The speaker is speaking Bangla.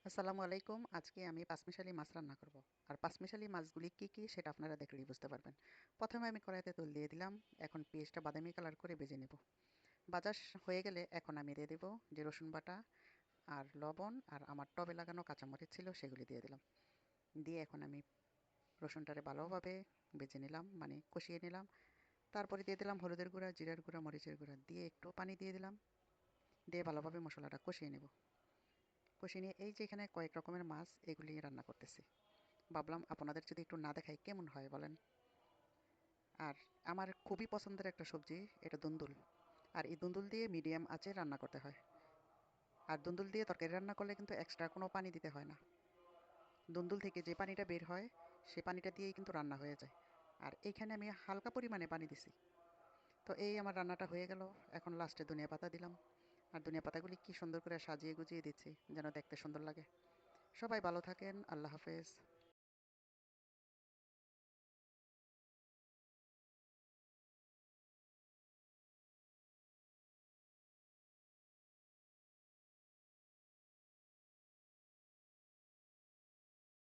আসসালামু আলাইকুম। আজকে আমি পাঁচমিশালি মাছ রান্না করব। আর পাঁচমিশালি মাছগুলি কি কি সেটা আপনারা দেখলেই বুঝতে পারবেন। প্রথমে আমি কড়াইতে তেল দিয়ে দিলাম। এখন পেঁয়াজটা বাদামি কালার করে ভেজে নেব। ভাজা হয়ে গেলে এখন আমি দিয়ে দেব যে রসুন বাটা আর লবণ আর আমার টবে লাগানো কাঁচামরিচ ছিল সেগুলি দিয়ে দিলাম। দিয়ে এখন আমি রসুনটারে ভালোভাবে ভেজে নিলাম, মানে কষিয়ে নিলাম। তারপরে দিয়ে দিলাম হলুদের গুঁড়া, জিরার গুঁড়া, মরিচের গুঁড়া, দিয়ে একটু পানি দিয়ে দিলাম। দিয়ে ভালোভাবে মশলাটা কষিয়ে নেব। কষিয়ে নিয়ে এই যে এখানে কয়েক রকমের মাছ এগুলি রান্না করতেছি। ভাবলাম আপনাদের যদি একটু না দেখাই কেমন হয় বলেন। আর আমার খুবই পছন্দের একটা সবজি, এটা দুন্দুল। আর এই দুন্দুল দিয়ে মিডিয়াম আঁচে রান্না করতে হয়। আর দুন্দুল দিয়ে তরকারি রান্না করলে কিন্তু এক্সট্রা কোনো পানি দিতে হয় না। দুন্দুল থেকে যে পানিটা বের হয় সে পানিটা দিয়েই কিন্তু রান্না হয়ে যায়। আর এইখানে আমি হালকা পরিমাণে পানি দিছি। তো এই আমার রান্নাটা হয়ে গেল। এখন লাস্টে ধনিয়া পাতা দিলাম। আর ধনিয়া পাতাগুলি কি সুন্দর করে সাজিয়ে গুজিয়ে দিচ্ছি যেন দেখতে সুন্দর লাগে। সবাই ভালো থাকেন। আল্লাহ হাফেজ।